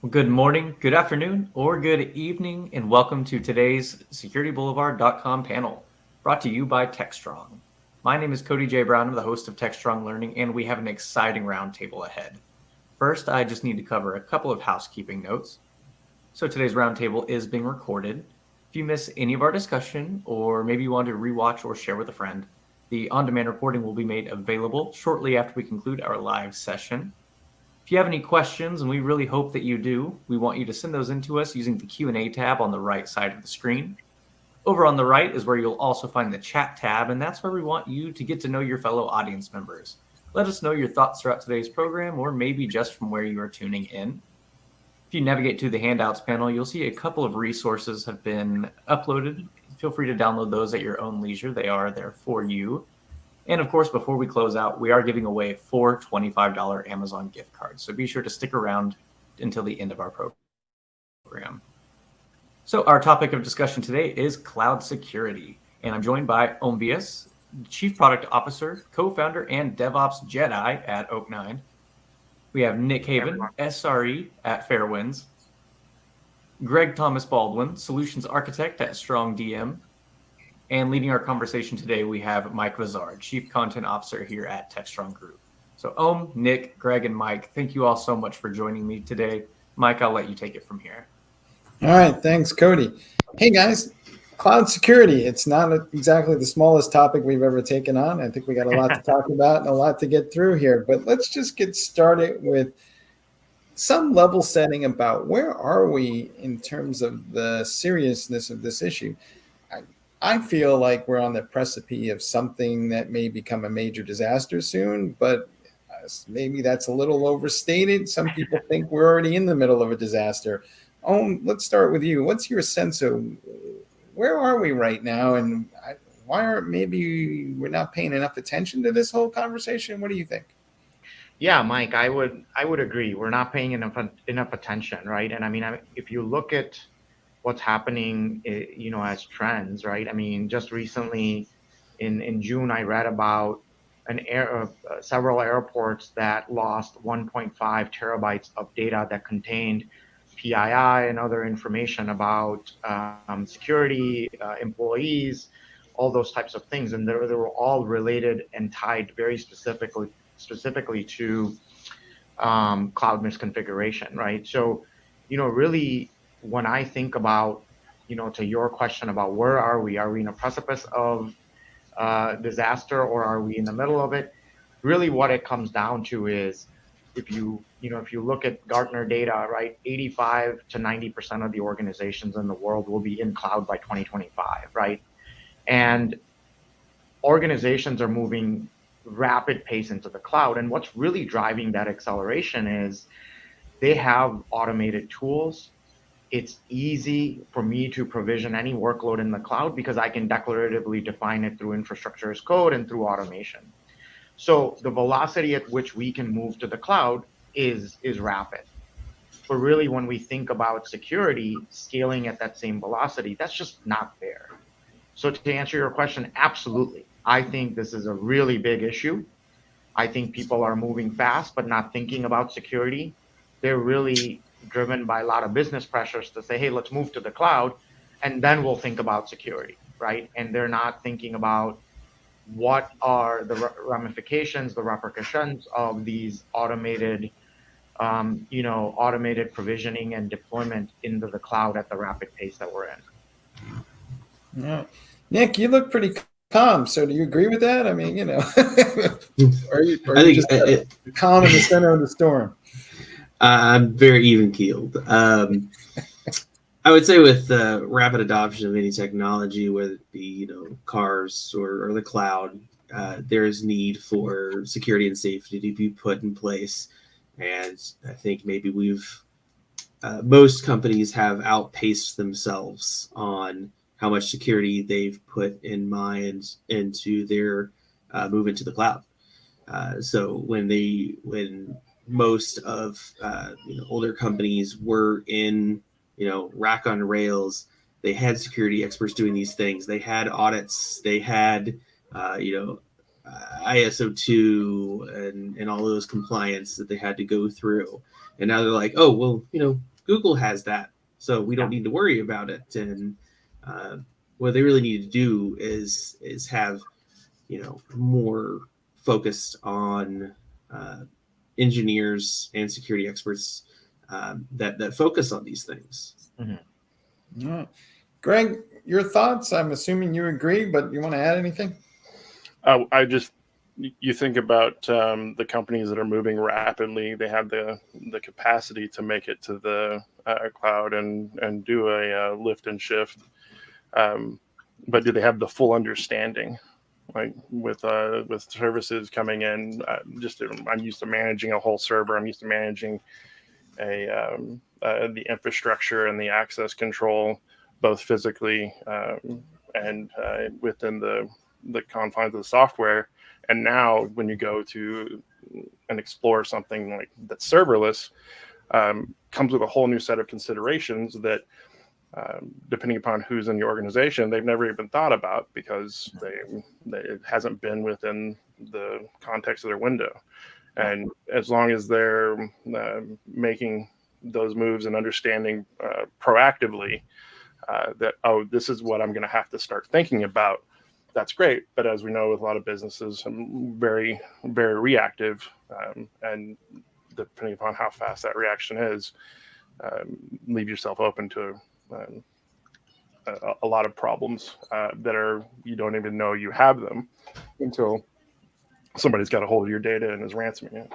Well, good morning, good afternoon, or good evening, and welcome to today's SecurityBoulevard.com panel, brought to you by TechStrong. My name is Cody J. Brown. I'm the host of TechStrong Learning, and we have an exciting roundtable ahead. First, I just need to cover a couple of housekeeping notes. So today's roundtable is being recorded. If you miss any of our discussion, or maybe you want to rewatch or share with a friend, the on-demand recording will be made available shortly after we conclude our live session. If you have any questions, and we really hope that you do, we want you to send those in to us using the Q&A tab on the right side of the screen. Over on the right is where you'll also find the chat tab, and that's where we want you to get to know your fellow audience members. Let us know your thoughts throughout today's program, or maybe just from where you are tuning in. If you navigate to the handouts panel, you'll see a couple of resources have been uploaded. Feel free to download those at your own leisure. They are there for you. And of course, before we close out, we are giving away 4 $25 Amazon gift cards. So be sure to stick around until the end of our program. So our topic of discussion today is cloud security. And I'm joined by Omvius, Chief Product Officer, Co-founder, and DevOps Jedi at Oak9. We have Nick Haven, SRE at Fairwinds. Greg Thomas Baldwin, Solutions Architect at Strong DM. And leading our conversation today, we have Mike Vazard, Chief Content Officer here at TechStrong Group. So Nick, Greg, and Mike, thank you all so much for joining me today. Mike, I'll let you take it from here. All right, thanks, Cody. Hey, guys, cloud security. It's not exactly the smallest topic we've ever taken on. I think we got a lot to talk about and a lot to get through here. But let's just get started with some level setting about where are we in terms of the seriousness of this issue. I feel like we're on the precipice of something that may become a major disaster soon, but maybe that's a little overstated. Some people think we're already in the middle of a disaster. Let's start with you. What's your sense of where are we right now, and why aren't maybe we're not paying enough attention to this whole conversation? What do you think? Yeah, Mike, I would agree. We're not paying enough attention, right? And I mean, if you look at what's happening, as trends, right? I mean, just recently in June, I read about several airports that lost 1.5 terabytes of data that contained PII and other information about security, employees, all those types of things, and they were all related and tied very specifically to cloud misconfiguration, right? So, really, when I think about, to your question about where are we in a precipice of disaster, or are we in the middle of it? Really, what it comes down to is, if you look at Gartner data, right, 85 to 90% of the organizations in the world will be in cloud by 2025, right? And organizations are moving rapid pace into the cloud. And what's really driving that acceleration is they have automated tools. It's easy for me to provision any workload in the cloud because I can declaratively define it through infrastructure as code and through automation. So the velocity at which we can move to the cloud is rapid. But really, when we think about security scaling at that same velocity, that's just not there. So to answer your question, absolutely. I think this is a really big issue. I think people are moving fast, but not thinking about security. They're really driven by a lot of business pressures to say, hey, let's move to the cloud, and then we'll think about security, right? And they're not thinking about what are the ramifications, the repercussions of these automated provisioning and deployment into the cloud at the rapid pace that we're in. Yeah. Nick, you look pretty calm. So do you agree with that? I mean, are you just calm in the center of the storm? I'm very even-keeled. I would say with rapid adoption of any technology, whether it be cars or the cloud, there is need for security and safety to be put in place. And I think maybe most companies have outpaced themselves on how much security they've put in mind into their move into the cloud. So when most of older companies were in rack on rails, they had security experts doing these things. They had audits. They had ISO 2 and all those compliance that they had to go through. And now they're like, oh, well, Google has that, so we don't need to worry about it. And what they really need to do is have, more focused on engineers and security experts that focus on these things. Mm-hmm. All right. Greg, your thoughts? I'm assuming you agree, but you want to add anything? You think about the companies that are moving rapidly. They have the capacity to make it to the cloud and do a lift and shift. But do they have the full understanding? Like with services coming in, I'm used to managing a whole server. I'm used to managing the infrastructure and the access control, both physically and within the confines of the software. And now when you go to and explore something like that's serverless, comes with a whole new set of considerations that, depending upon who's in the organization, they've never even thought about because it hasn't been within the context of their window. And as long as they're making those moves and understanding proactively that, this is what I'm going to have to start thinking about, that's great. But as we know, with a lot of businesses, I'm very, very reactive. And depending upon how fast that reaction is, leave yourself open to a lot of problems that you don't even know you have them until somebody's got a hold of your data and is ransoming it.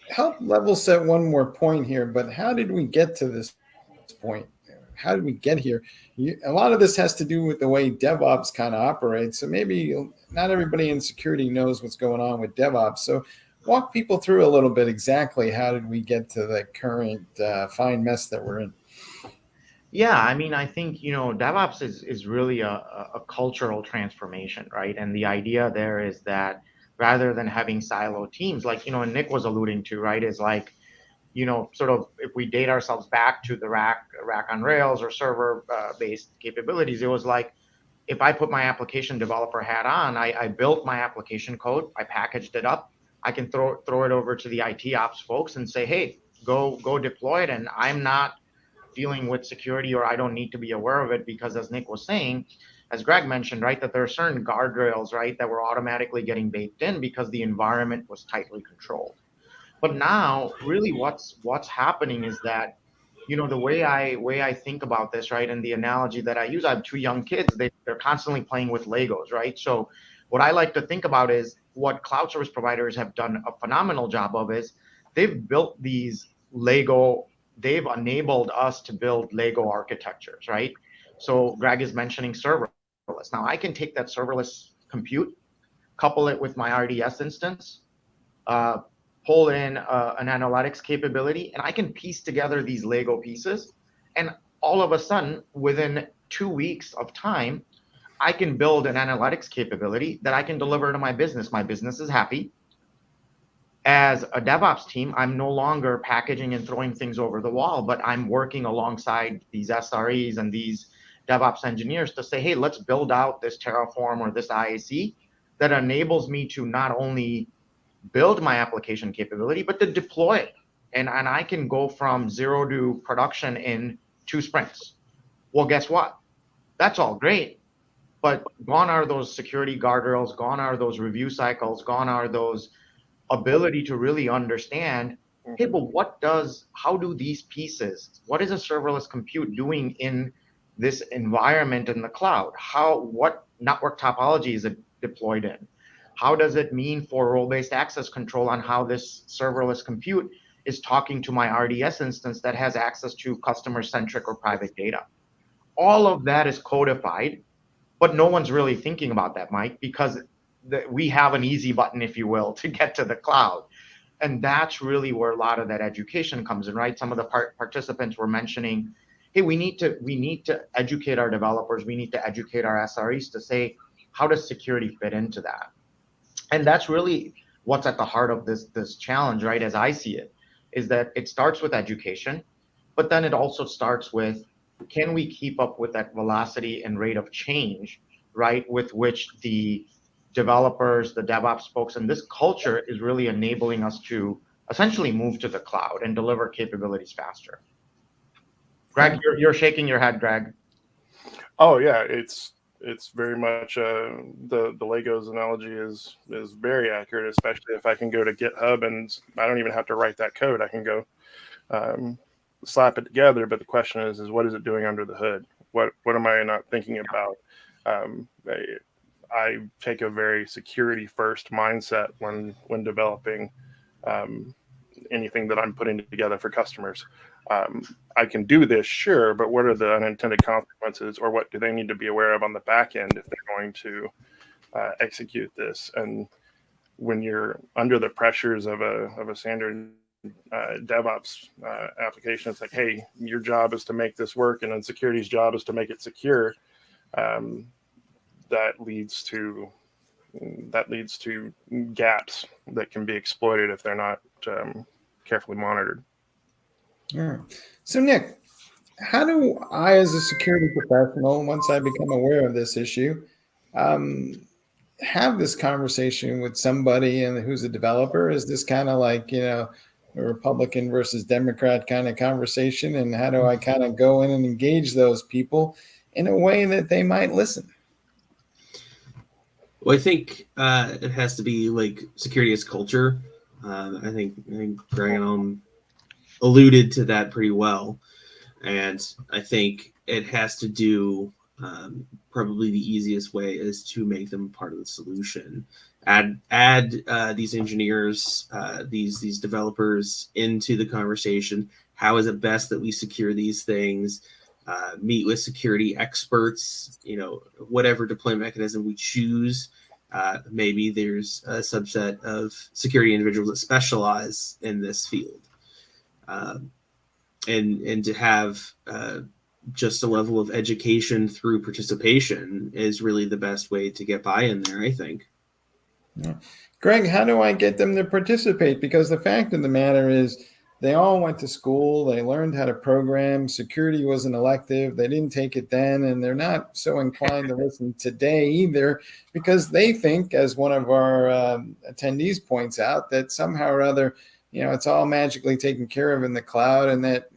Help level set one more point here, but how did we get to this point? How did we get here? A lot of this has to do with the way DevOps kind of operates. So maybe not everybody in security knows what's going on with DevOps. So walk people through a little bit exactly how did we get to the current fine mess that we're in? Yeah, I mean, I think, DevOps is really a cultural transformation, right? And the idea there is that rather than having silo teams, like, and Nick was alluding to, right, is like, sort of if we date ourselves back to the rack on Rails or server based capabilities, it was like, if I put my application developer hat on, I built my application code, I packaged it up, I can throw it over to the IT ops folks and say, hey, go deploy it. And I'm not dealing with security, or I don't need to be aware of it because, as Nick was saying, as Greg mentioned, right, that there are certain guardrails, right, that were automatically getting baked in because the environment was tightly controlled. But now, really, what's happening is that, the way I think about this, right, and the analogy that I use, I have two young kids. They're constantly playing with Legos, right? So what I like to think about is what cloud service providers have done a phenomenal job of is they've built these Lego. They've enabled us to build Lego architectures, right? So Greg is mentioning serverless. Now I can take that serverless compute, couple it with my RDS instance, pull in an analytics capability, and I can piece together these Lego pieces. And all of a sudden, within 2 weeks of time, I can build an analytics capability that I can deliver to my business. My business is happy. As a DevOps team, I'm no longer packaging and throwing things over the wall, but I'm working alongside these SREs and these DevOps engineers to say, hey, let's build out this Terraform or this IAC that enables me to not only build my application capability, but to deploy it. And I can go from 0 to production in 2 sprints. Well, guess what? That's all great, but gone are those security guardrails, gone are those review cycles, gone are those ability to really understand, hey, but how do these pieces, what is a serverless compute doing in this environment in the cloud? What network topology is it deployed in? How does it mean for role-based access control on how this serverless compute is talking to my RDS instance that has access to customer-centric or private data? All of that is codified, but no one's really thinking about that, Mike, because we have an easy button, if you will, to get to the cloud. And that's really where a lot of that education comes in, right? Some of the participants were mentioning, hey, we need to educate our developers. We need to educate our SREs to say, how does security fit into that? And that's really what's at the heart of this challenge, right? As I see it, is that it starts with education, but then it also starts with, can we keep up with that velocity and rate of change right, with which the developers, the DevOps folks, and this culture is really enabling us to essentially move to the cloud and deliver capabilities faster. Greg, you're shaking your head, Greg. Oh yeah, it's very much the Legos analogy is very accurate, especially if I can go to GitHub and I don't even have to write that code. I can go slap it together. But the question is what is it doing under the hood? What am I not thinking about? I take a very security first mindset when developing anything that I'm putting together for customers. I can do this, sure, but what are the unintended consequences, or what do they need to be aware of on the back end if they're going to execute this? And when you're under the pressures of a standard DevOps application, it's like, hey, your job is to make this work, and then security's job is to make it secure. That leads to gaps that can be exploited if they're not carefully monitored. Yeah. So Nick, how do I, as a security professional, once I become aware of this issue, have this conversation with somebody and who's a developer? Is this kind of like, a Republican versus Democrat kind of conversation? And how do I kind of go in and engage those people in a way that they might listen? Well, I think it has to be like security as culture. I think Greg and alluded to that pretty well, and I think it has to do probably the easiest way is to make them part of the solution. Add these engineers, these developers into the conversation. How is it best that we secure these things? Meet with security experts, whatever deployment mechanism we choose. Maybe there's a subset of security individuals that specialize in this field. And to have just a level of education through participation is really the best way to get buy-in there, I think. Yeah. Greg, how do I get them to participate? Because the fact of the matter is, they all went to school, they learned how to program, security was an elective, they didn't take it then, and they're not so inclined to listen today either, because they think, as one of our attendees points out, that somehow or other, it's all magically taken care of in the cloud, and that,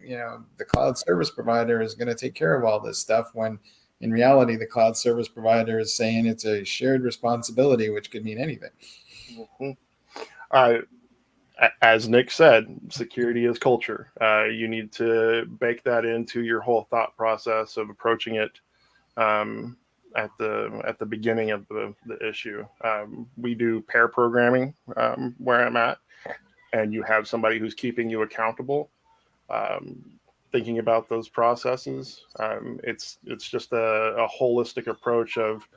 the cloud service provider is going to take care of all this stuff, when in reality, the cloud service provider is saying it's a shared responsibility, which could mean anything. Mm-hmm. As Nick said, security is culture. You need to bake that into your whole thought process of approaching it at the beginning of the issue. We do pair programming where I'm at, and you have somebody who's keeping you accountable, thinking about those processes. It's just a holistic approach of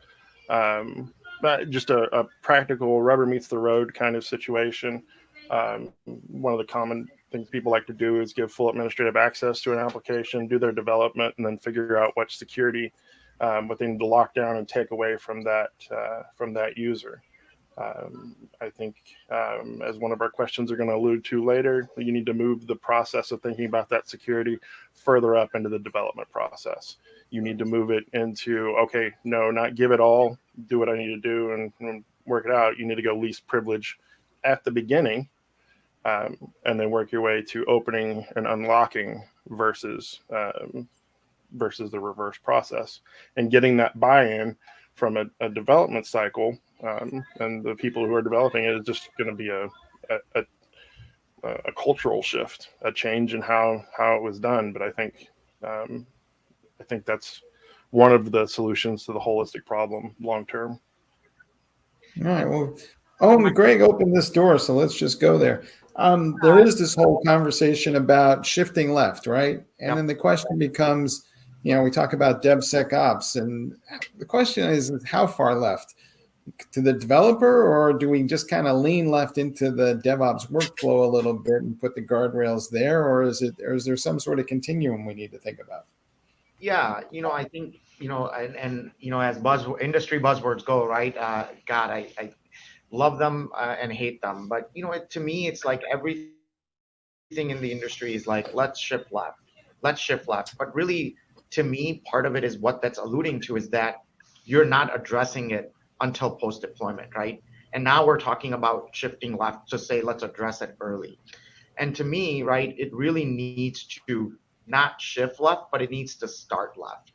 not just a practical rubber meets the road kind of situation. One of the common things people like to do is give full administrative access to an application, do their development, and then figure out what security what they need to lock down and take away from that user. I think, as one of our questions are going to allude to later, you need to move the process of thinking about that security further up into the development process. You need to move it into, okay, no, not give it all, do what I need to do and work it out. You need to go least privilege at the beginning, and then work your way to opening and unlocking versus the reverse process, and getting that buy-in from a development cycle. And the people who are developing it is just going to be a cultural shift, a change in how it was done. But I think that's one of the solutions to the holistic problem long term. All right. Well, Greg opened this door, so let's just go there. There is this whole conversation about shifting left, right? And then the question becomes, we talk about DevSecOps, and the question is how far left? To the developer, or do we just kind of lean left into the DevOps workflow a little bit and put the guardrails there, or is there some sort of continuum we need to think about? Yeah, I think, and as industry buzzwords go, right? God, I love them and hate them, but to me, it's like everything in the industry is like, let's shift left. But really, to me, part of it is what that's alluding to is that you're not addressing it until post-deployment, right? And now we're talking about shifting left to say, let's address it early. And to me, right, it really needs to not shift left, but it needs to start left,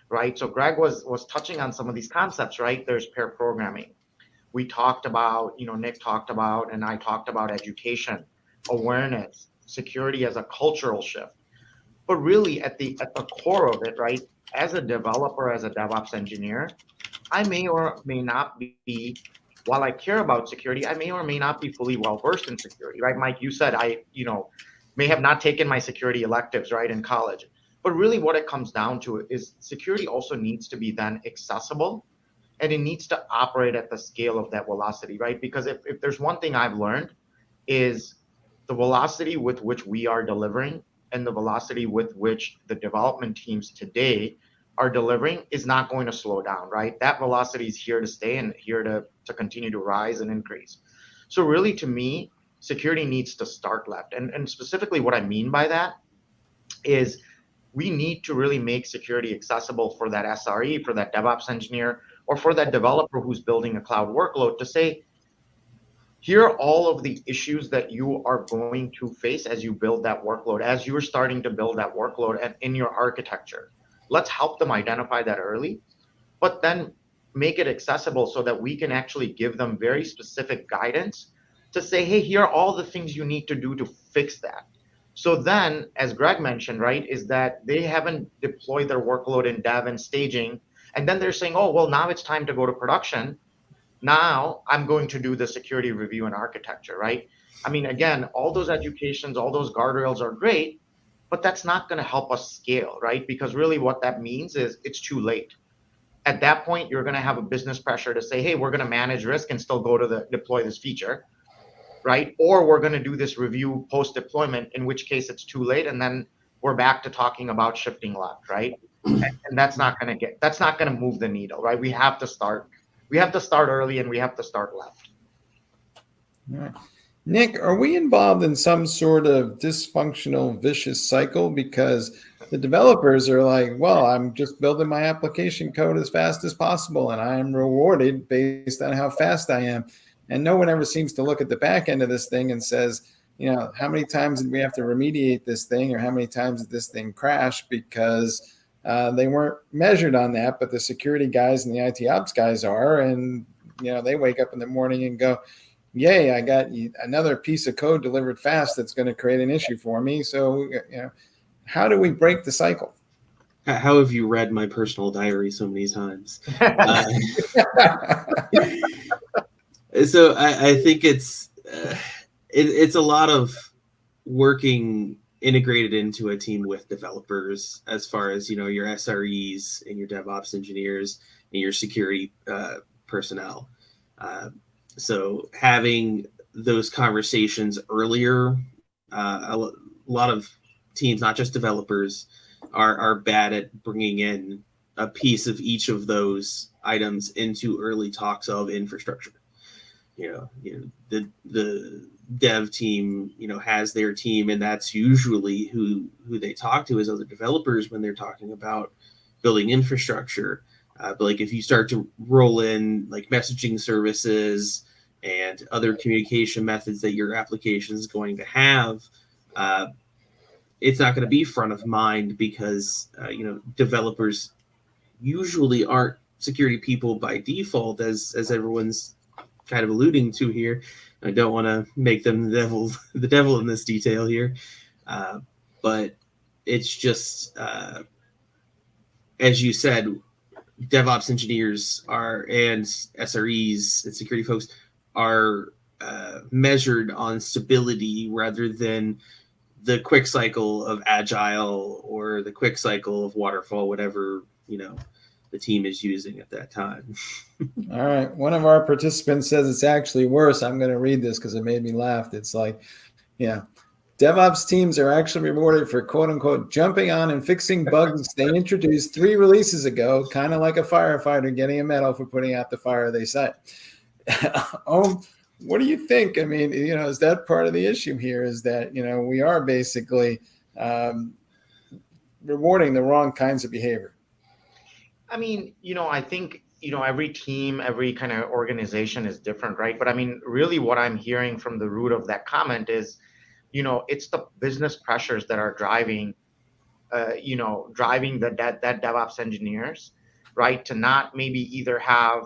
right? So Greg was touching on some of these concepts, right? There's pair programming. We talked about, Nick talked about, and I talked about education, awareness, security as a cultural shift. But really at the core of it, right, as a developer, as a DevOps engineer, I may or may not be, while I care about security, I may or may not be fully well versed in security, right? Mike, you said I, may have not taken my security electives, right, in college. But really what it comes down to is security also needs to be then accessible, and it needs to operate at the scale of that velocity, right? Because if there's one thing I've learned is the velocity with which we are delivering and the velocity with which the development teams today are delivering is not going to slow down, right? That velocity is here to stay and here to continue to rise and increase. So really, to me, security needs to start left. And specifically what I mean by that is we need to really make security accessible for that SRE, for that DevOps engineer, or for that developer who's building a cloud workload to say, here are all of the issues that you are going to face as you build that workload, as you're starting to build that workload and in your architecture. Let's help them identify that early, but then make it accessible so that we can actually give them very specific guidance to say, hey, here are all the things you need to do to fix that. So then, as Greg mentioned, right, is that they haven't deployed their workload in dev and staging, and then they're saying, oh, well, now it's time to go to production. Now I'm going to do the security review and architecture, right? I mean, again, all those educations, all those guardrails are great, but that's not going to help us scale, right? Because really what that means is it's too late. At that point, you're going to have a business pressure to say, hey, we're going to manage risk and still go to deploy this feature, right? Or we're going to do this review post-deployment, in which case it's too late. And then we're back to talking about shifting left, right? And that's not going to move the needle, right? We have to start early and we have to start left. All right. Nick, are we involved in some sort of dysfunctional, vicious cycle? Because the developers are like, well, I'm just building my application code as fast as possible, and I am rewarded based on how fast I am. And no one ever seems to look at the back end of this thing and says, how many times did we have to remediate this thing, or how many times did this thing crash because they weren't measured on that, but the security guys and the IT ops guys are, and they wake up in the morning and go, yay, I got another piece of code delivered fast that's going to create an issue for me. So, how do we break the cycle? How have you read my personal diary so many times? So I think it's a lot of working integrated into a team with developers, as far as your SREs and your DevOps engineers and your security personnel. So having those conversations earlier, a lot of teams, not just developers, are bad at bringing in a piece of each of those items into early talks of infrastructure. The dev team, has their team, and that's usually who they talk to as other developers when they're talking about building infrastructure. But like if you start to roll in like messaging services and other communication methods that your application is going to have, it's not going to be front of mind because developers usually aren't security people by default, as everyone's kind of alluding to here. I don't want to make them the devil in this detail here, but it's just as you said, DevOps engineers and SREs and security folks are measured on stability rather than the quick cycle of agile or the quick cycle of waterfall, whatever the team is using at that time. All right. One of our participants says it's actually worse. I'm going to read this because it made me laugh. It's like, DevOps teams are actually rewarded for quote unquote jumping on and fixing bugs they introduced 3 releases ago, kind of like a firefighter getting a medal for putting out the fire they set. What do you think? I mean, is that part of the issue here, is that, we are basically rewarding the wrong kinds of behavior? I mean, I think every team, every kind of organization is different, right? But I mean, really what I'm hearing from the root of that comment is, it's the business pressures that are driving that DevOps engineers, right, to not maybe either have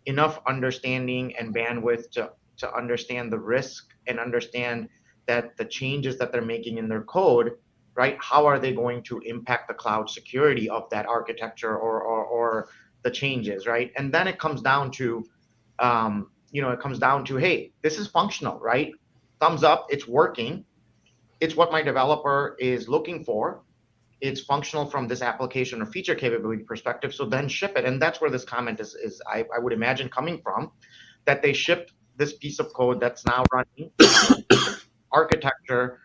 enough understanding and bandwidth to understand the risk and understand that the changes that they're making in their code, right, how are they going to impact the cloud security of that architecture or the changes, right? And then it comes down to, hey, this is functional, right? Thumbs up, it's working. It's what my developer is looking for. It's functional from this application or feature capability perspective. So then ship it. And that's where this comment is I would imagine coming from, that they shipped this piece of code that's now running architecture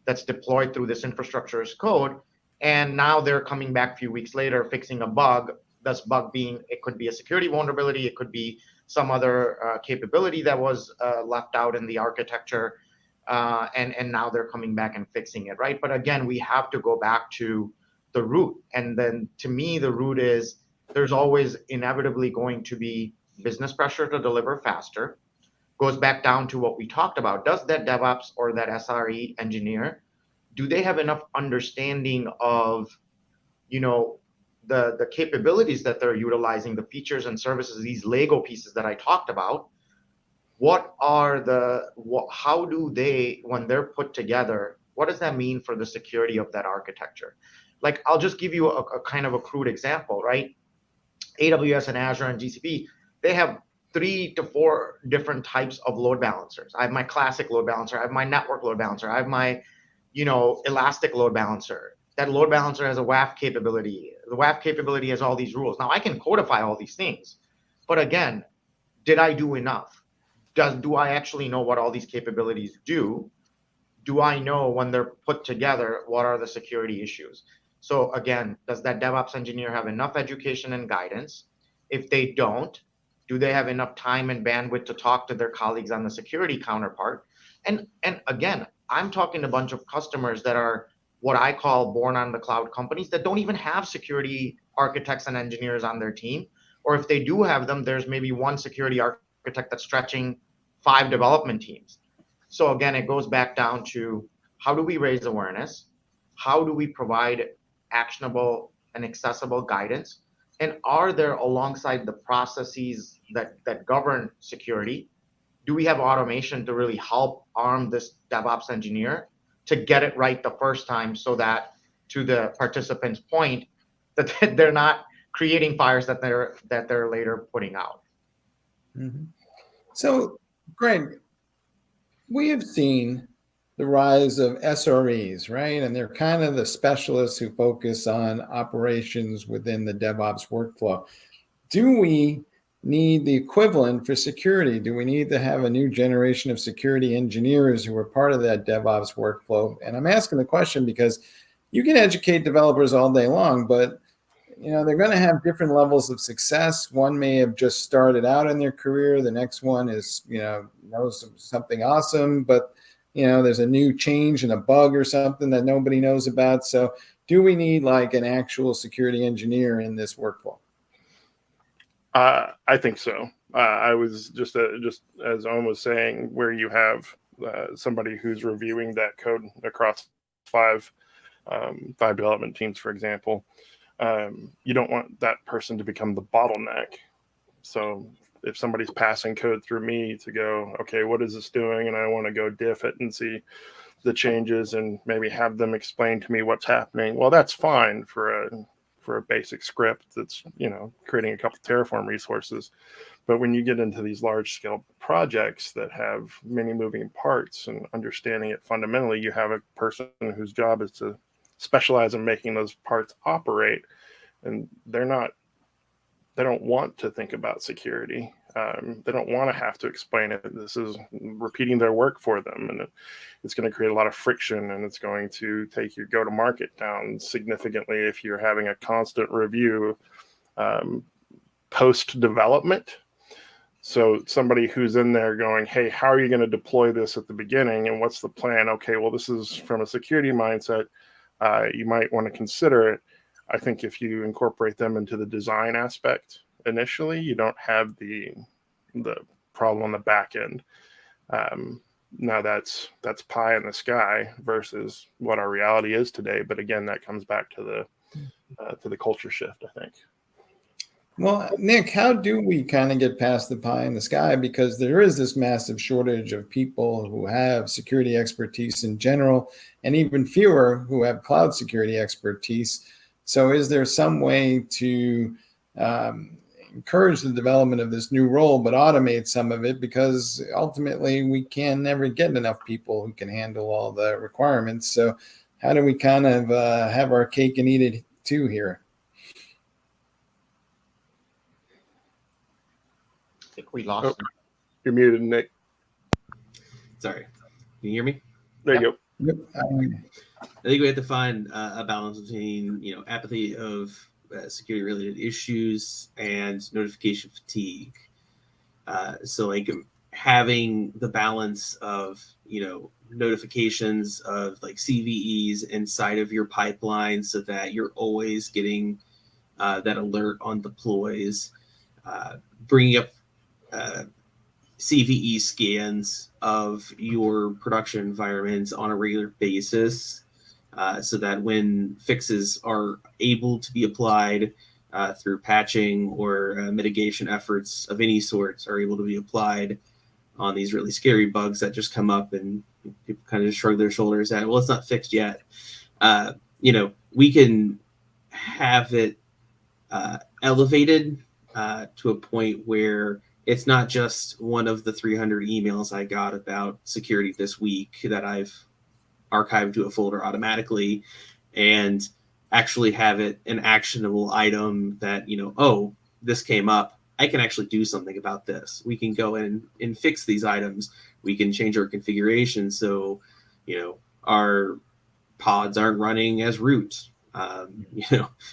that's deployed through this infrastructure as code. And now they're coming back a few weeks later, fixing a bug. This bug being, it could be a security vulnerability. It could be some other capability that was left out in the architecture. And now they're coming back and fixing it, right? But again, we have to go back to the root. And then to me, the root is there's always inevitably going to be business pressure to deliver faster. Goes back down to what we talked about. Does that DevOps or that SRE engineer, do they have enough understanding of, the capabilities that they're utilizing, the features and services, these Lego pieces that I talked about? How do they, when they're put together, what does that mean for the security of that architecture? Like, I'll just give you a kind of a crude example, right? AWS and Azure and GCP, they have 3 to 4 different types of load balancers. I have my classic load balancer, I have my network load balancer, I have my, elastic load balancer. That load balancer has a WAF capability. The WAF capability has all these rules. Now I can codify all these things, but again, did I do enough? Do I actually know what all these capabilities do? Do I know when they're put together, what are the security issues? So again, does that DevOps engineer have enough education and guidance? If they don't, do they have enough time and bandwidth to talk to their colleagues on the security counterpart? And again, I'm talking to a bunch of customers that are what I call born on the cloud companies that don't even have security architects and engineers on their team. Or if they do have them, there's maybe one security architect that's stretching 5 development teams. So again, it goes back down to how do we raise awareness? How do we provide actionable and accessible guidance? And are there, alongside the processes that govern security, do we have automation to really help arm this DevOps engineer to get it right the first time, so that, to the participant's point, that they're not creating fires that they're later putting out? Mm-hmm. So, Greg, we have seen the rise of SREs, right? And they're kind of the specialists who focus on operations within the DevOps workflow. Do we need the equivalent for security? Do we need to have a new generation of security engineers who are part of that DevOps workflow? And I'm asking the question because you can educate developers all day long, but they're going to have different levels of success. One may have just started out in their career. The next one is, knows something awesome, but there's a new change and a bug or something that nobody knows about. So do we need like an actual security engineer in this workflow? I think so. I was just as Owen was saying, where you have somebody who's reviewing that code across 5 development teams, for example. You don't want that person to become the bottleneck. So if somebody's passing code through me to go, okay, what is this doing? And I want to go diff it and see the changes and maybe have them explain to me what's happening. Well, that's fine for a basic script that's, creating a couple Terraform resources. But when you get into these large scale projects that have many moving parts and understanding it fundamentally, you have a person whose job is to specialize in making those parts operate, and they don't want to think about security. They don't want to have to explain it. This is repeating their work for them, and it's going to create a lot of friction, and it's going to take your go-to-market down significantly if you're having a constant review post-development. So somebody who's in there going, hey, how are you going to deploy this at the beginning, and what's the plan? Okay, well, this is from a security mindset. You might want to consider it. I think if you incorporate them into the design aspect initially, you don't have the problem on the back end. Now that's pie in the sky versus what our reality is today. But again, that comes back to the culture shift, I think. Well, Nick, how do we kind of get past the pie in the sky? Because there is this massive shortage of people who have security expertise in general, and even fewer who have cloud security expertise. So is there some way to encourage the development of this new role, but automate some of it? Because ultimately we can never get enough people who can handle all the requirements. So how do we kind of have our cake and eat it too here? I think we lost him. You're muted, Nick. Sorry, can you hear me? There you go. Yep. I think we have to find a balance between apathy of security related issues and notification fatigue. So like having the balance of notifications of like CVEs inside of your pipeline so that you're always getting that alert on deploys, bringing up CVE scans of your production environments on a regular basis, so that when fixes are able to be applied through patching or mitigation efforts of any sorts are able to be applied on these really scary bugs that just come up and people kind of just shrug their shoulders at, well, it's not fixed yet. We can have it elevated to a point where it's not just one of the 300 emails I got about security this week that I've archived to a folder automatically, and actually have it an actionable item that, this came up. I can actually do something about this. We can go in and fix these items. We can change our configuration so, our pods aren't running as root.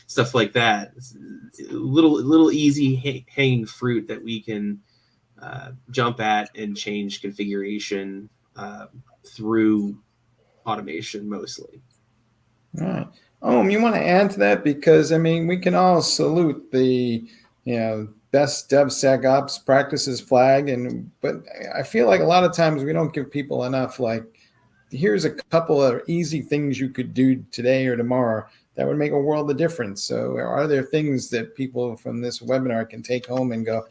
Stuff like that. Little easy hanging fruit that we can jump at and change configuration through automation mostly. All right. You want to add to that? Because we can all salute the best DevSecOps practices flag, but I feel like a lot of times we don't give people enough like, here's a couple of easy things you could do today or tomorrow that would make a world of difference. So are there things that people from this webinar can take home and go,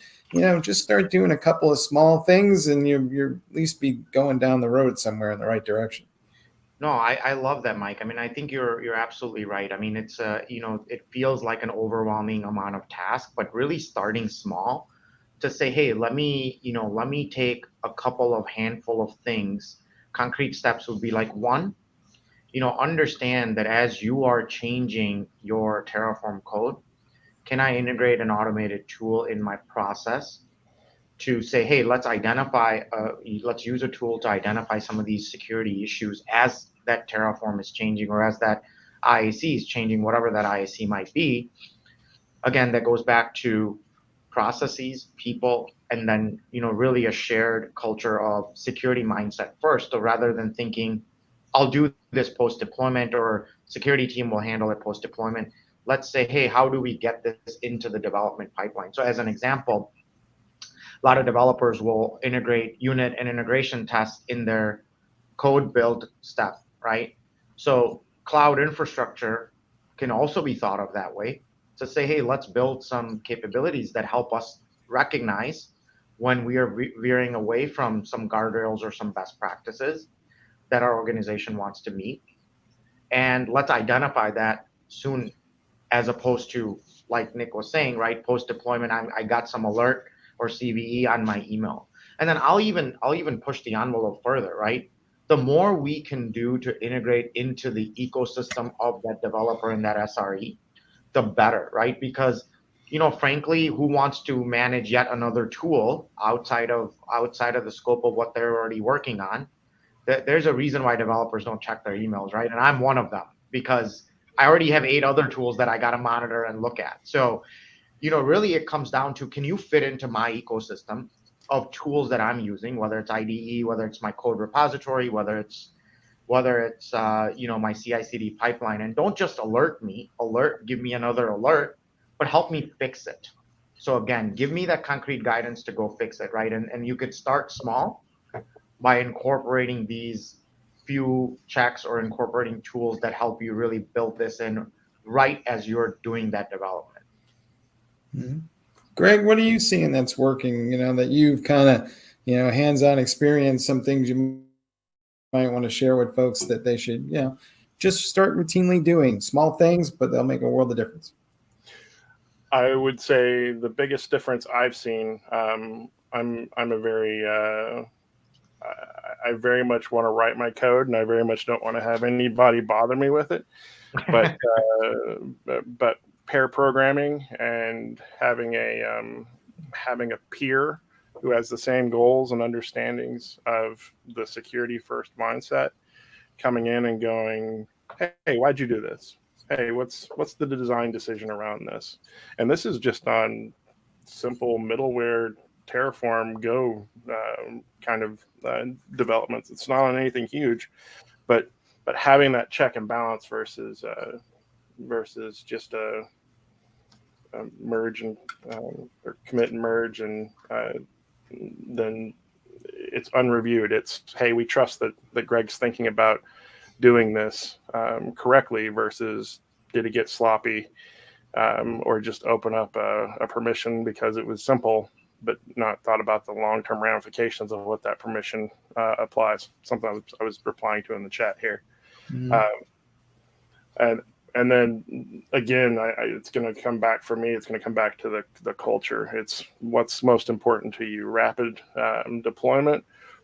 just start doing a couple of small things and you're at least be going down the road somewhere in the right direction? No, I love that, Mike. I think you're absolutely right. It's it feels like an overwhelming amount of task, but really starting small to say, hey, let me take a couple of handful of things. Concrete steps would be like, one, understand that as you are changing your Terraform code, can I integrate an automated tool in my process to say, hey, let's use a tool to identify some of these security issues as that Terraform is changing or as that IAC is changing, whatever that IAC might be. Again, that goes back to processes, people, and then really a shared culture of security mindset first. So rather than thinking, I'll do this post deployment or security team will handle it post deployment, let's say, hey, how do we get this into the development pipeline? So as an example, a lot of developers will integrate unit and integration tests in their code build step, right? So cloud infrastructure can also be thought of that way, to say, hey, let's build some capabilities that help us recognize when we are veering away from some guardrails or some best practices that our organization wants to meet. And let's identify that soon, as opposed to, like Nick was saying, right, post deployment, I got some alert or CVE on my email. And then I'll even push the envelope further, right? The more we can do to integrate into the ecosystem of that developer and that SRE, the better, right? Because, frankly, who wants to manage yet another tool outside of the scope of what they're already working on? There's a reason why developers don't check their emails, right? And I'm one of them, because I already have 8 other tools that I got to monitor and look at. So, really it comes down to, can you fit into my ecosystem of tools that I'm using, whether it's IDE, whether it's my code repository, whether it's my CI/CD pipeline, and don't just give me another alert, but help me fix it. So again, give me that concrete guidance to go fix it, right? And you could start small by incorporating these few checks or incorporating tools that help you really build this in right as you're doing that development. Mm-hmm. Greg, what are you seeing that's working, that you've kind of, hands-on experience, some things you might want to share with folks that they should, just start routinely doing small things, but they'll make a world of difference? I would say the biggest difference I've seen, I'm a very, I very much want to write my code, and I very much don't want to have anybody bother me with it. But but pair programming and having a peer who has the same goals and understandings of the security first mindset, coming in and going, hey, why'd you do this? Hey, what's the design decision around this? And this is just on simple middleware Terraform Go kind of developments. It's not on anything huge, but having that check and balance versus just a merge and or commit and merge, and then it's unreviewed. It's, hey, we trust that Greg's thinking about doing this correctly, versus did it get sloppy or just open up a permission because it was simple, but not thought about the long-term ramifications of what that permission applies. Something I was replying to in the chat here. Mm-hmm. And then again, it's going to come back for me. It's going to come back to the culture. It's what's most important to you: rapid deployment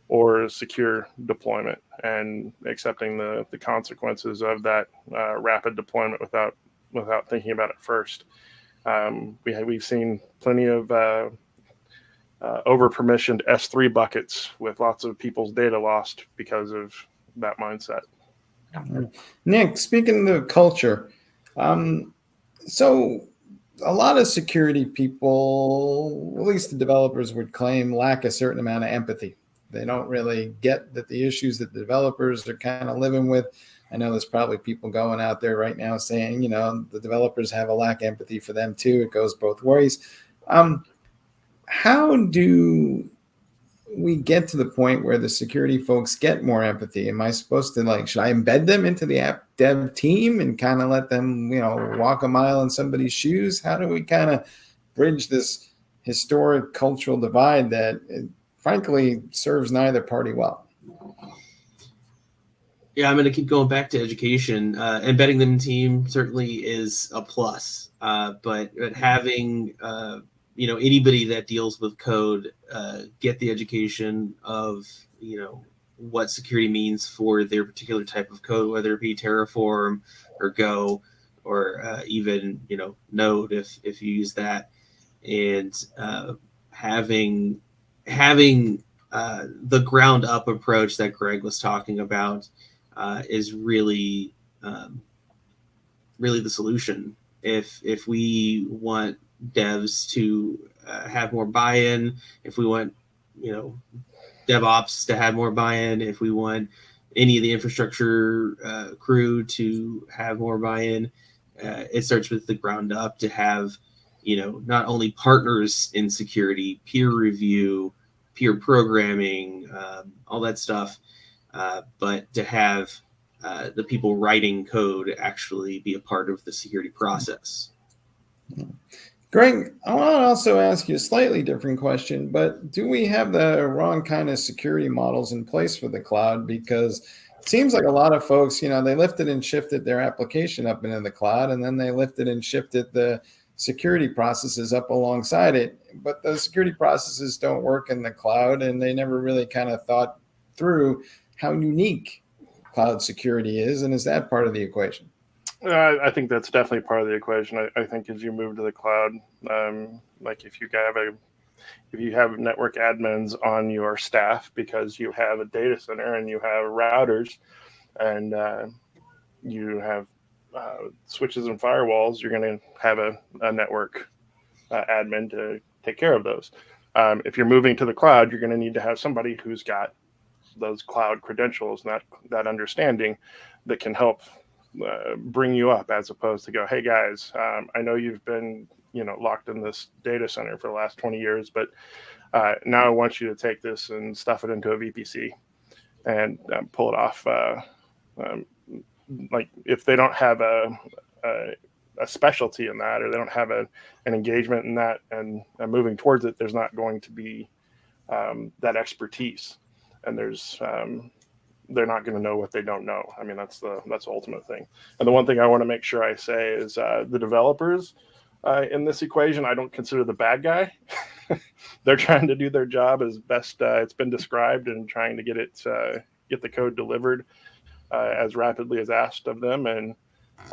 or secure deployment, and accepting the consequences of that rapid deployment without thinking about it first. We've seen plenty of over-permissioned S3 buckets with lots of people's data lost because of that mindset. Nick, speaking of culture, so a lot of security people, at least the developers would claim, lack a certain amount of empathy. They don't really get that the issues that the developers are kind of living with. I know there's probably people going out there right now saying, the developers have a lack of empathy for them too. It goes both ways. How do we get to the point where the security folks get more empathy? Am I supposed to should I embed them into the app dev team and kind of let them, walk a mile in somebody's shoes? How do we kind of bridge this historic cultural divide that frankly serves neither party well? Yeah, I'm going to keep going back to education. Embedding them in team certainly is a plus, but having anybody that deals with code get the education of what security means for their particular type of code, whether it be Terraform or Go or even Node if you use that, and having the ground up approach that Greg was talking about is really the solution. If we want devs to have more buy-in, if we want DevOps to have more buy-in, if we want any of the infrastructure crew to have more buy-in, it starts with the ground up to have not only partners in security, peer review, peer programming, all that stuff, but to have the people writing code actually be a part of the security process. Greg, I want to also ask you a slightly different question, but do we have the wrong kind of security models in place for the cloud? Because it seems like a lot of folks, they lifted and shifted their application up into the cloud, and then they lifted and shifted the security processes up alongside it. But those security processes don't work in the cloud, and they never really kind of thought through how unique cloud security is. And is that part of the equation? I think that's definitely part of the equation. I think as you move to the cloud, like if you have network admins on your staff because you have a data center and you have routers and you have switches and firewalls, you're going to have a network admin to take care of those. If you're moving to the cloud, you're going to need to have somebody who's got those cloud credentials, that understanding that can help bring you up, as opposed to go, hey guys, I know you've been locked in this data center for the last 20 years, but now I want you to take this and stuff it into a VPC and pull it off. Like if they don't have a specialty in that, or they don't have an engagement in that and moving towards it, there's not going to be that expertise, and they're not going to know what they don't know. I mean, that's the ultimate thing. And the one thing I want to make sure I say is the developers in this equation, I don't consider the bad guy. They're trying to do their job as best it's been described, and trying to get the code delivered as rapidly as asked of them. And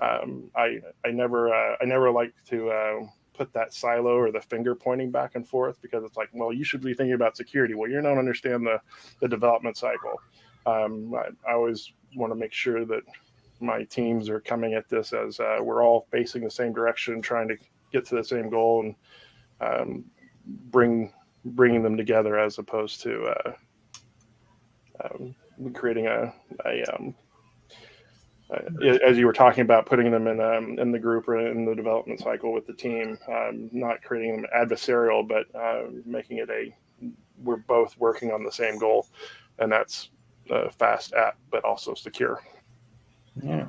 I never like to put that silo or the finger pointing back and forth, because it's like, well, you should be thinking about security. Well, you don't understand the development cycle. I always want to make sure that my teams are coming at this as we're all facing the same direction, trying to get to the same goal, and bringing them together, as opposed to creating as you were talking about, putting them in the group or in the development cycle with the team, not creating them adversarial, but making it we're both working on the same goal, and that's fast app, but also secure. Yeah.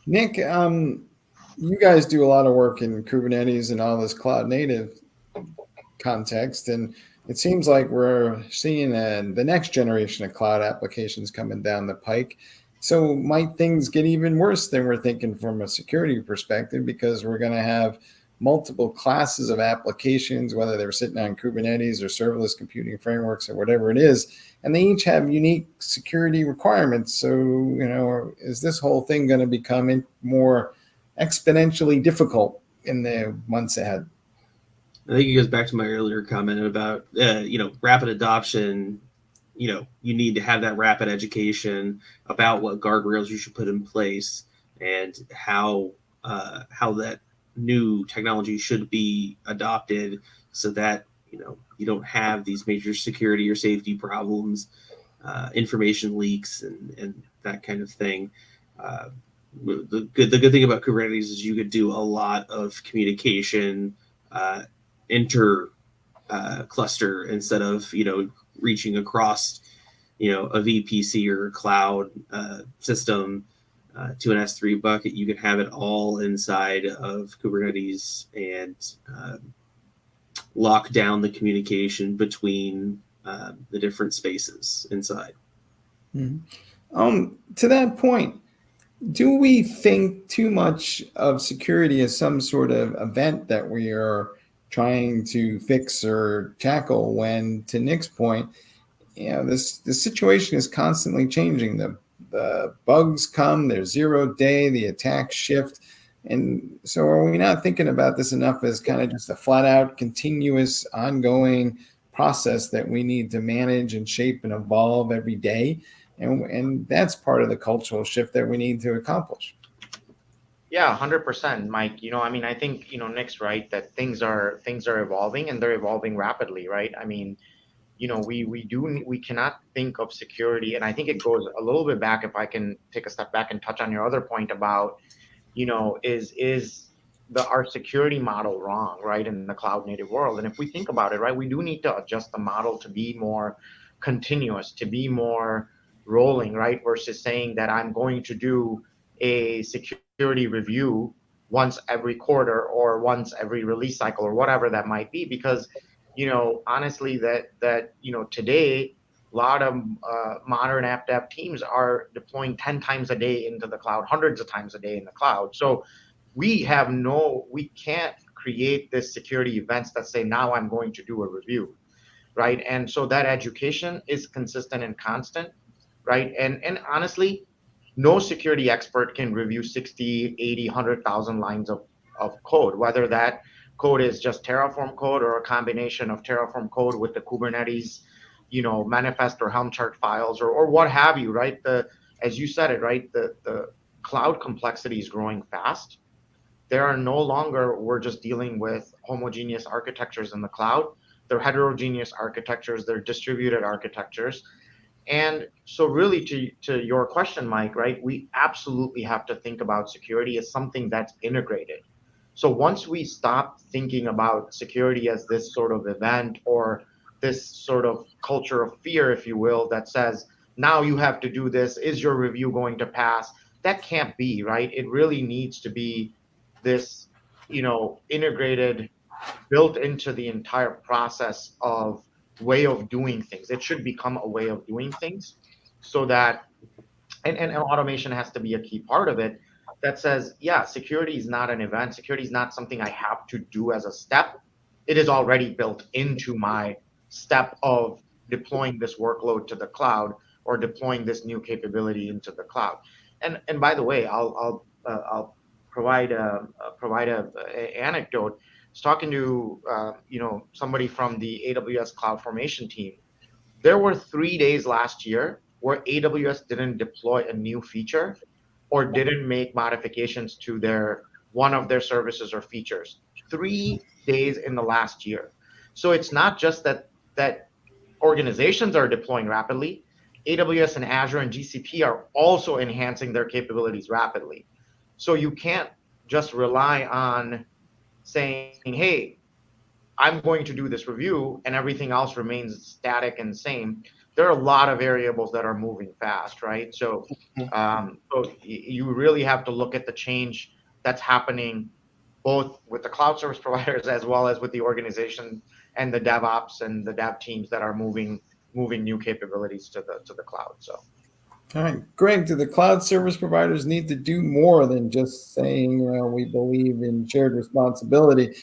Nick, you guys do a lot of work in Kubernetes and all this cloud native context, and it seems like we're seeing the next generation of cloud applications coming down the pike. So might things get even worse than we're thinking from a security perspective, because we're going to have multiple classes of applications, whether they're sitting on Kubernetes or serverless computing frameworks or whatever it is, and they each have unique security requirements. So, is this whole thing going to become more exponentially difficult in the months ahead? I think it goes back to my earlier comment about, rapid adoption. You need to have that rapid education about what guardrails you should put in place, and how that new technology should be adopted, so that you don't have these major security or safety problems, information leaks, and that kind of thing. The good thing about Kubernetes is you could do a lot of communication inter cluster, instead of reaching across a VPC or a cloud system to an S3 bucket. You can have it all inside of Kubernetes, and lock down the communication between the different spaces inside. Mm-hmm. To that point, do we think too much of security as some sort of event that we are trying to fix or tackle, when, to Nick's point, this situation is constantly changing? The bugs come, they're 0 day, the attacks shift. And so are we not thinking about this enough as kind of just a flat out continuous ongoing process that we need to manage and shape and evolve every day? And that's part of the cultural shift that we need to accomplish. Yeah, 100%, Mike. I think, Nick's right, that things are evolving, and they're evolving rapidly, right? We cannot think of security, and I think it goes a little bit back, if I can take a step back and touch on your other point about, is our security model wrong, right, in the cloud native world? And if we think about it, right, we do need to adjust the model to be more continuous, to be more rolling, right, versus saying that I'm going to do a security review once every quarter or once every release cycle or whatever that might be. Because honestly, that today, a lot of modern app dev teams are deploying 10 times a day into the cloud, hundreds of times a day in the cloud. So we can't create this security events that say, now I'm going to do a review, right? And so that education is consistent and constant, right? And honestly, no security expert can review 60, 80, 100,000 lines of code, whether that code is just Terraform code or a combination of Terraform code with the Kubernetes, manifest or Helm chart files, or what have you, right? As you said it, right, the cloud complexity is growing fast. There are no longer, we're just dealing with homogeneous architectures in the cloud. They're heterogeneous architectures, they're distributed architectures. And so really, to your question, Mike, right, we absolutely have to think about security as something that's integrated, So once we stop thinking about security as this sort of event or this sort of culture of fear, if you will, that says, now you have to do this, is your review going to pass? That can't be, right? It really needs to be this, integrated, built into the entire process of way of doing things. It should become a way of doing things so that, and automation has to be a key part of it, that says, yeah, security is not an event. Security is not something I have to do as a step. It is already built into my step of deploying this workload to the cloud or deploying this new capability into the cloud. And by the way, I'll provide a anecdote. I was talking to somebody from the AWS CloudFormation team. There were 3 days last year where AWS didn't deploy a new feature or didn't make modifications to their one of their services or features. 3 days in the last year. So it's not just that organizations are deploying rapidly. AWS and Azure and GCP are also enhancing their capabilities rapidly. So you can't just rely on saying, hey, I'm going to do this review and everything else remains static and same. There are a lot of variables that are moving fast, right? So, you really have to look at the change that's happening both with the cloud service providers as well as with the organization and the DevOps and the dev teams that are moving new capabilities to the cloud. So. All right, Greg, do the cloud service providers need to do more than just saying, we believe in shared responsibility?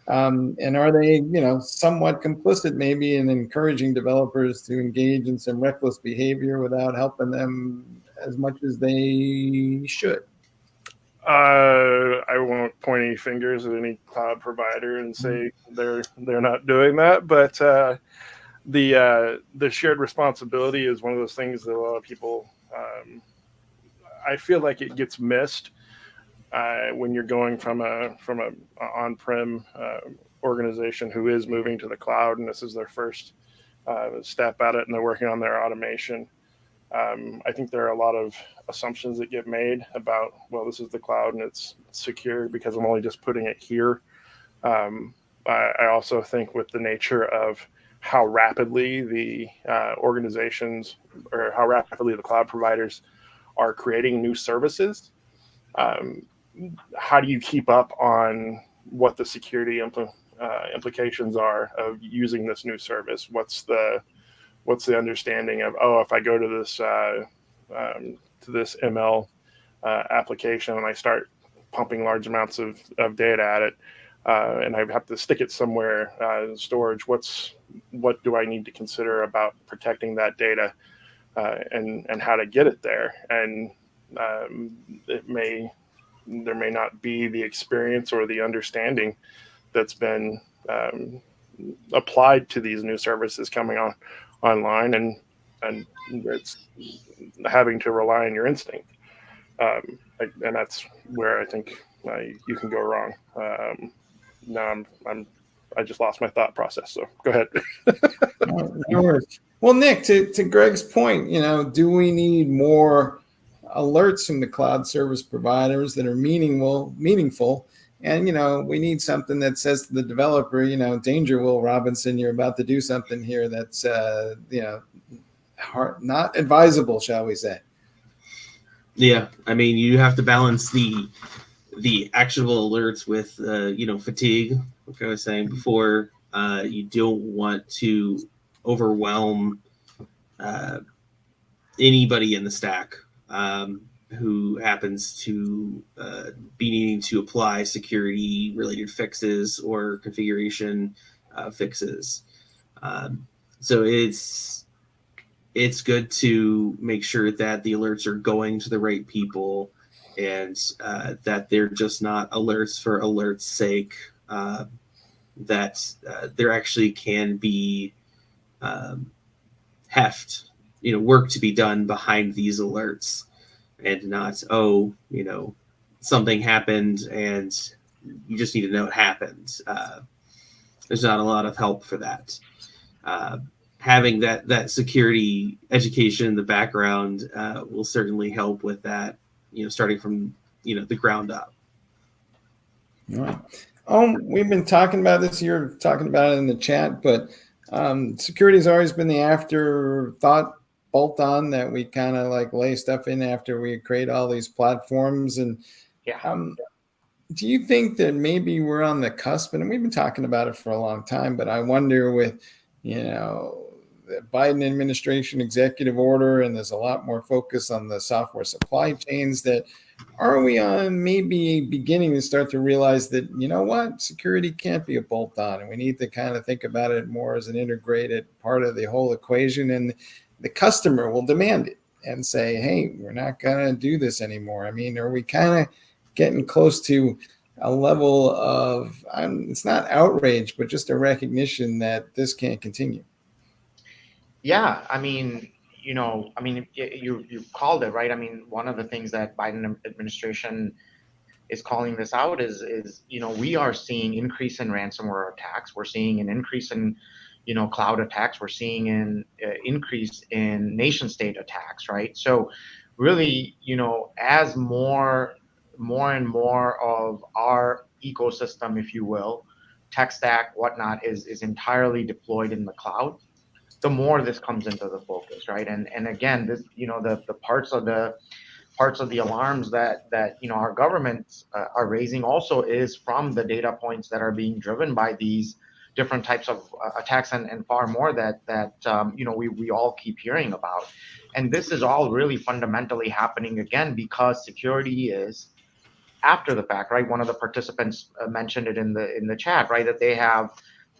And are they, somewhat complicit maybe in encouraging developers to engage in some reckless behavior without helping them as much as they should? I won't point any fingers at any cloud provider and say they're not doing that, but the shared responsibility is one of those things that a lot of people, I feel like it gets missed when you're going from a on-prem organization who is moving to the cloud, and this is their first step at it, and they're working on their automation. I think there are a lot of assumptions that get made about, well, this is the cloud and it's secure because I'm only just putting it here. I also think with the nature of how rapidly the organizations or how rapidly the cloud providers are creating new services, how do you keep up on what the security implications are of using this new service? What's the understanding of, if I go to this ML application and I start pumping large amounts of data at it, and I have to stick it somewhere in storage, what do I need to consider about protecting that data and how to get it there? And there may not be the experience or the understanding that's been applied to these new services coming online, and it's having to rely on your instinct, and that's where I think you can go wrong. Now I just lost my thought process, so go ahead. No worries. Well, Nick, to Greg's point, do we need more alerts from the cloud service providers that are meaningful? And, we need something that says to the developer, danger, Will Robinson, you're about to do something here that's, not advisable, shall we say. Yeah. I mean, you have to balance the actionable alerts with, fatigue, like I was saying before. You don't want to overwhelm anybody in the stack who happens to be needing to apply security related fixes or configuration fixes. So it's good to make sure that the alerts are going to the right people and that they're just not alerts for alerts' sake, that there actually can be work to be done behind these alerts, and not, something happened and you just need to know it happened. There's not a lot of help for that. Having that security education in the background will certainly help with that, starting from, the ground up. All right. We've been talking about this. You're talking about it in the chat, but security has always been the afterthought bolt on that we kind of like lay stuff in after we create all these platforms. And Yeah. do you think that maybe we're on the cusp? And we've been talking about it for a long time, but I wonder with, the Biden administration executive order, and there's a lot more focus on the software supply chains, that are we on maybe beginning to start to realize that, security can't be a bolt on, and we need to kind of think about it more as an integrated part of the whole equation, and the customer will demand it and say, hey, we're not going to do this anymore. I mean, are we kind of getting close to a level of, it's not outrage, but just a recognition that this can't continue? Yeah, I mean, you called it right. I mean, one of the things that Biden administration is calling this out is we are seeing increase in ransomware attacks. We're seeing an increase in cloud attacks. We're seeing an increase in nation state attacks, right? So really, as more and more of our ecosystem, if you will, tech stack, whatnot, is entirely deployed in the cloud, the more this comes into the focus, right? And again, this, the parts of the alarms that our governments are raising also is from the data points that are being driven by these different types of attacks, and far more that we all keep hearing about. And this is all really fundamentally happening again because security is after the fact, right? One of the participants mentioned it in the chat, right? That they have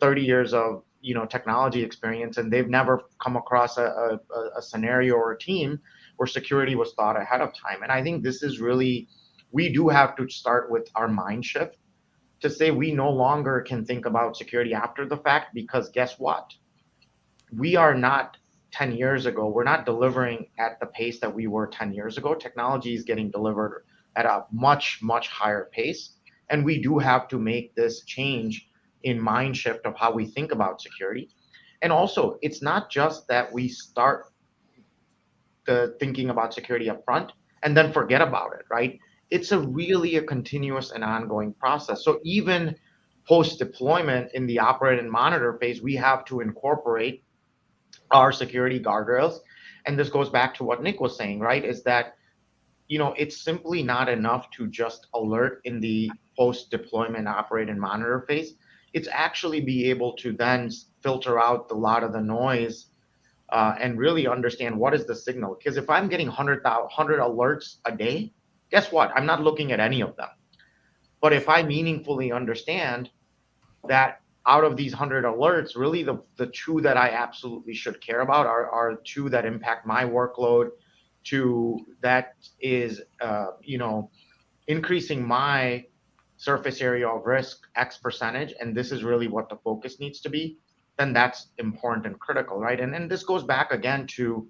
30 years of technology experience, and they've never come across a scenario or a team where security was thought ahead of time. And I think this is really, we do have to start with our mind shift to say we no longer can think about security after the fact, because guess what? We are not 10 years ago, we're not delivering at the pace that we were 10 years ago. Technology is getting delivered at a much, much higher pace. And we do have to make this change in mind shift of how we think about security. And also, it's not just that we start the thinking about security up front and then forget about it, right? It's really a continuous and ongoing process. So even post deployment in the operate and monitor phase, we have to incorporate our security guardrails. And this goes back to what Nick was saying, right? Is that, it's simply not enough to just alert in the post deployment operate and monitor phase. It's actually be able to then filter out a lot of the noise and really understand what is the signal. Because if I'm getting 100 alerts a day, guess what? I'm not looking at any of them. But if I meaningfully understand that out of these 100 alerts, really the two that I absolutely should care about are two that impact my workload, two that is, increasing my surface area of risk X percentage, and this is really what the focus needs to be, then that's important and critical, right? And this goes back again to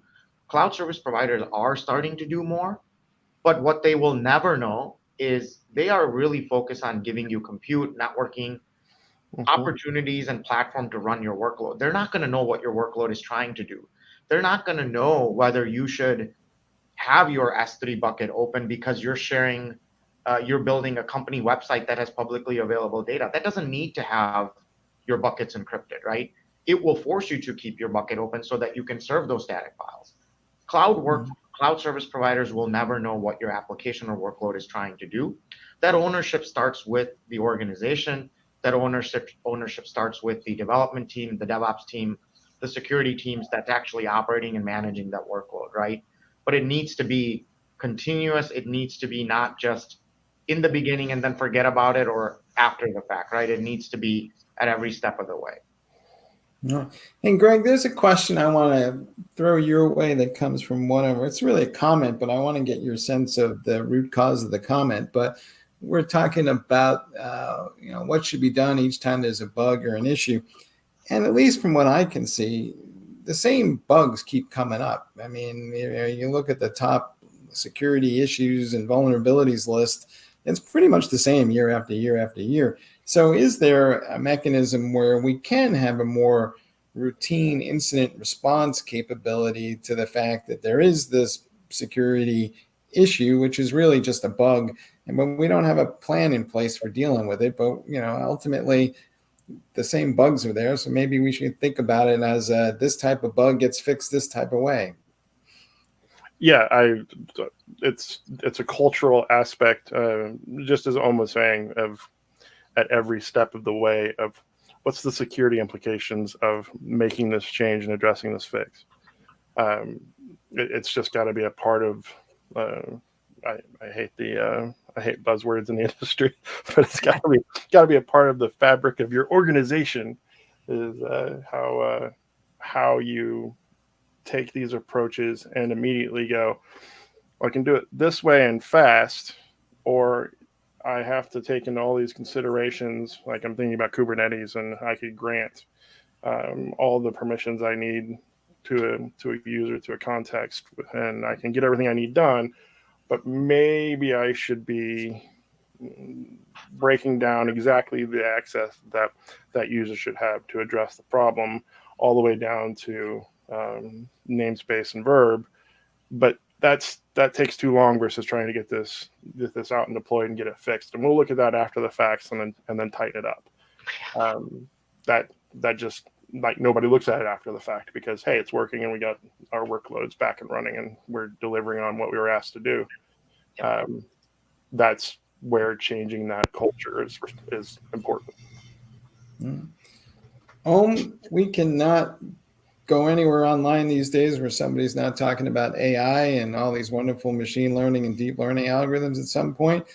cloud service providers are starting to do more, but what they will never know is they are really focused on giving you compute, networking, opportunities, and platform to run your workload. They're not going to know what your workload is trying to do. They're not going to know whether you should have your S3 bucket open because you're sharing, you're building a company website that has publicly available data. That doesn't need to have your buckets encrypted, right? It will force you to keep your bucket open so that you can serve those static files. Cloud service providers will never know what your application or workload is trying to do. That ownership starts with the organization. That ownership starts with the development team, the DevOps team, the security teams that's actually operating and managing that workload, right? But it needs to be continuous. It needs to be not just in the beginning and then forget about it or after the fact, right? It needs to be at every step of the way. No. And Greg, there's a question I want to throw your way that comes from it's really a comment, but I want to get your sense of the root cause of the comment. But we're talking about, what should be done each time there's a bug or an issue. And at least from what I can see, the same bugs keep coming up. I mean, you look at the top security issues and vulnerabilities list, it's pretty much the same year after year after year. So is there a mechanism where we can have a more routine incident response capability to the fact that there is this security issue, which is really just a bug, and when we don't have a plan in place for dealing with it, but ultimately the same bugs are there, so maybe we should think about it as this type of bug gets fixed this type of way. Yeah, it's a cultural aspect, just as Om was saying, of at every step of the way of what's the security implications of making this change and addressing this fix. It's just got to be a part of. I hate buzzwords in the industry, but it's got to be a part of the fabric of your organization. Is how you take these approaches and immediately go, I can do it this way and fast, or I have to take into all these considerations. Like I'm thinking about Kubernetes, and I could grant all the permissions I need to a user, to a context, and I can get everything I need done. But maybe I should be breaking down exactly the access that user should have to address the problem, all the way down to namespace and verb. But that takes too long versus trying to get this out and deployed and get it fixed. And we'll look at that after the facts and then tighten it up. That just, like, nobody looks at it after the fact because, hey, it's working and we got our workloads back and running and we're delivering on what we were asked to do. That's where changing that culture is important. We cannot go anywhere online these days where somebody's not talking about AI and all these wonderful machine learning and deep learning algorithms at some point.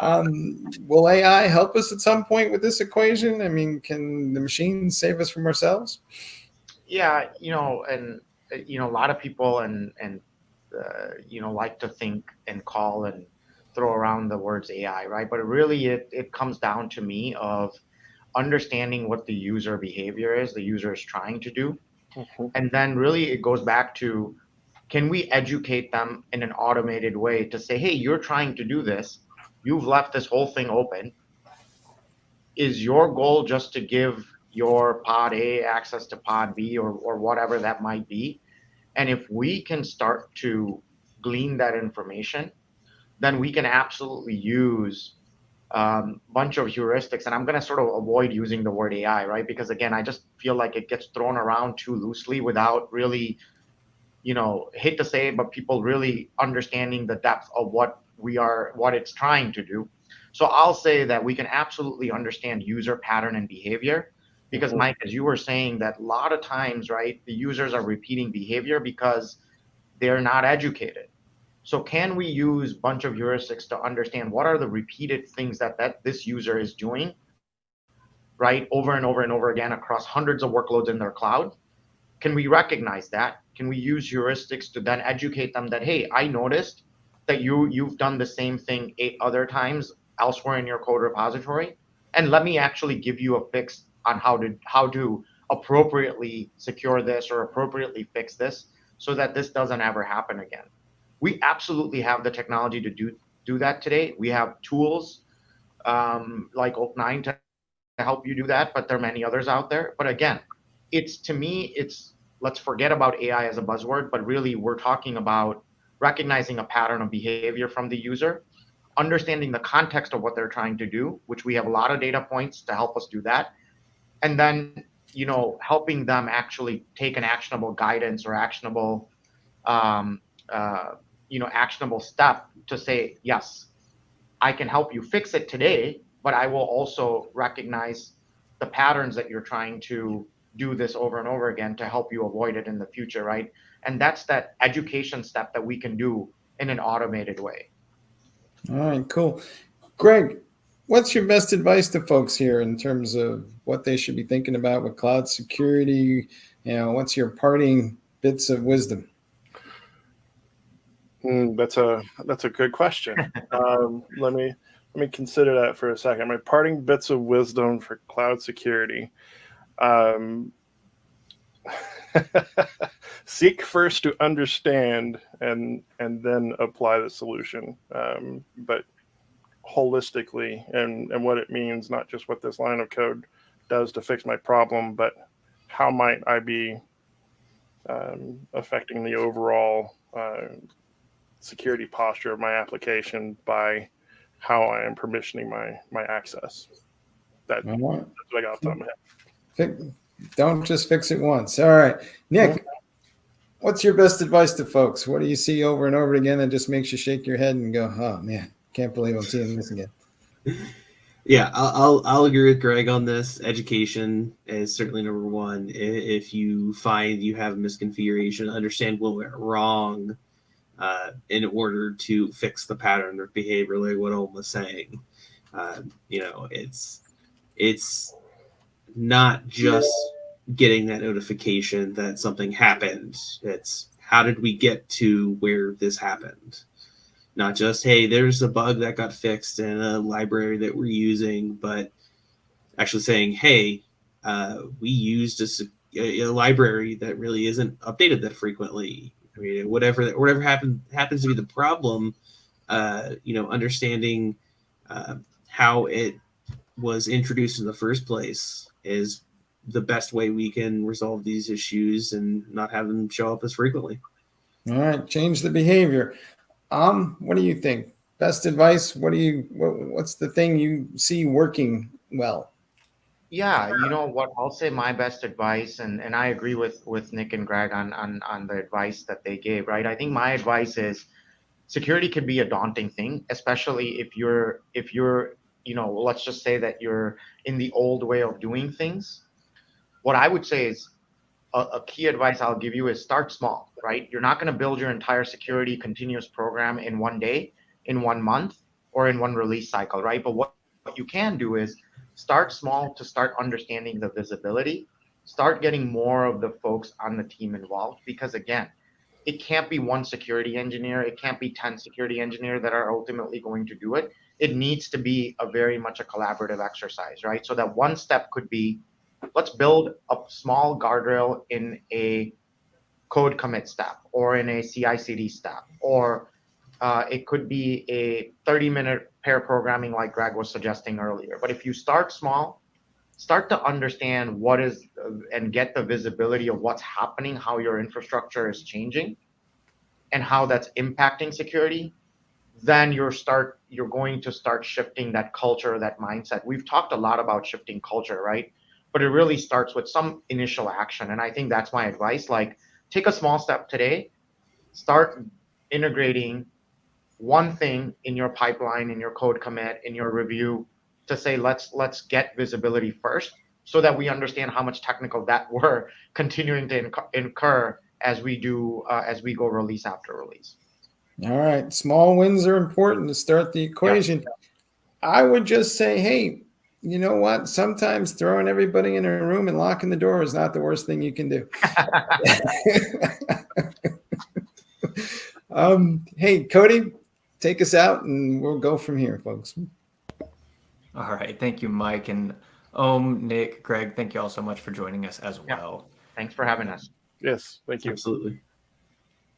Will AI help us at some point with this equation? I mean, can the machines save us from ourselves? Yeah, and a lot of people and like to think and call and throw around the words AI, right? But really, it comes down to me of understanding what the user behavior is, the user is trying to do. Mm-hmm. And then really it goes back to, can we educate them in an automated way to say, hey, you're trying to do this. You've left this whole thing open. Is your goal just to give your pod A access to pod B or whatever that might be? And if we can start to glean that information, then we can absolutely use a bunch of heuristics. And I'm going to sort of avoid using the word AI, right? Because again, I just feel like it gets thrown around too loosely without really, hate to say it, but people really understanding the depth of what it's trying to do. So I'll say that we can absolutely understand user pattern and behavior because, mm-hmm. Mike, as you were saying, that a lot of times, right, the users are repeating behavior because they're not educated. So can we use a bunch of heuristics to understand what are the repeated things that this user is doing, right, over and over and over again across hundreds of workloads in their cloud? Can we recognize that? Can we use heuristics to then educate them that, hey, I noticed that you've done the same thing 8 other times elsewhere in your code repository, and let me actually give you a fix on how to appropriately secure this or appropriately fix this so that this doesn't ever happen again. We absolutely have the technology to do that today. We have tools like Oak9 to help you do that, but there are many others out there. But again, let's forget about AI as a buzzword, but really we're talking about recognizing a pattern of behavior from the user, understanding the context of what they're trying to do, which we have a lot of data points to help us do that, and then helping them actually take an actionable guidance or actionable actionable step to say, yes, I can help you fix it today, but I will also recognize the patterns that you're trying to do this over and over again to help you avoid it in the future, right? And that's that education step that we can do in an automated way. All right, cool. Greg, what's your best advice to folks here in terms of what they should be thinking about with cloud security? What's your parting bits of wisdom? That's a good question. Let me consider that for a second. My parting bits of wisdom for cloud security. Seek first to understand and then apply the solution, but holistically and what it means, not just what this line of code does to fix my problem, but how might I be affecting the overall security posture of my application by how I am permissioning my access. That's what I got off the top of my head. Don't just fix it once. All right, Nick, what's your best advice to folks? What do you see over and over again that just makes you shake your head and go, "Oh man, can't believe I'm seeing this again"? Yeah, I'll agree with Greg on this. Education is certainly number one. If you find you have a misconfiguration, understand what went wrong in order to fix the pattern of behavior, like what Owen was saying. It's not just getting that notification that something happened. It's how did we get to where this happened? Not just, hey, there's a bug that got fixed in a library that we're using, but actually saying, hey, we used a library that really isn't updated that frequently. I mean, whatever happens to be the problem, understanding how it was introduced in the first place is the best way we can resolve these issues and not have them show up as frequently. All right, change the behavior. What do you think? Best advice? What's the thing you see working well? Yeah, you know what? I'll say my best advice, and I agree with Nick and Greg on the advice that they gave, right? I think my advice is security can be a daunting thing, especially if you're let's just say that you're in the old way of doing things. What I would say is a key advice I'll give you is start small, right? You're not going to build your entire security continuous program in one day, in 1 month, or in one release cycle, right? But what you can do is start small to start understanding the visibility, start getting more of the folks on the team involved, because again, it can't be one security engineer, it can't be 10 security engineers that are ultimately going to do it. It needs to be very much a collaborative exercise, right? So that one step could be, let's build a small guardrail in a code commit step or in a CI/CD step, or it could be a 30-minute pair programming like Greg was suggesting earlier. But if you start small, start to understand what is and get the visibility of what's happening, how your infrastructure is changing, and how that's impacting security, then you're going to start shifting that culture, that mindset. We've talked a lot about shifting culture, right? But it really starts with some initial action. And I think that's my advice. Like, take a small step today, start integrating one thing in your pipeline, in your code commit, in your review, to say, let's get visibility first, so that we understand how much technical debt we're continuing to incur as we go release after release. All right, small wins are important to start the equation. Yep. I would just say, hey, you know what? Sometimes throwing everybody in a room and locking the door is not the worst thing you can do. Hey, Cody, take us out and we'll go from here, folks. All right. Thank you, Mike. And Nick, Greg, thank you all so much for joining us as well. Thanks for having us. Yes, thank you. Absolutely.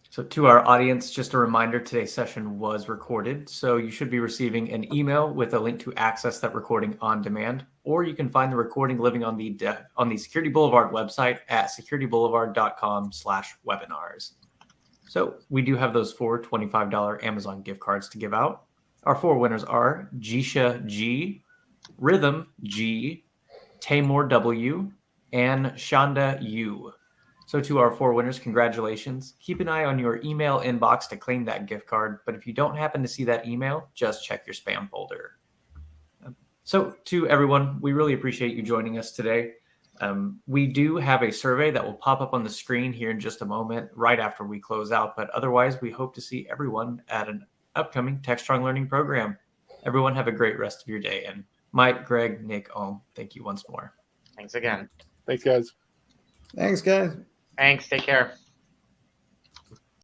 So to our audience, just a reminder, today's session was recorded. So you should be receiving an email with a link to access that recording on demand, or you can find the recording living on the Security Boulevard website at securityboulevard.com/webinars. So we do have those 4 $25 Amazon gift cards to give out. Our 4 winners are Jisha G, Rhythm G, Tamor W, and Shonda U. So to our 4 winners, congratulations. Keep an eye on your email inbox to claim that gift card. But if you don't happen to see that email, just check your spam folder. So to everyone, we really appreciate you joining us today. We do have a survey that will pop up on the screen here in just a moment, right after we close out. But otherwise, we hope to see everyone at an upcoming TechStrong Learning program. Everyone have a great rest of your day. And Mike, Greg, Nick, thank you once more. Thanks again. Thanks, guys. Thanks, guys. Thanks. Take care.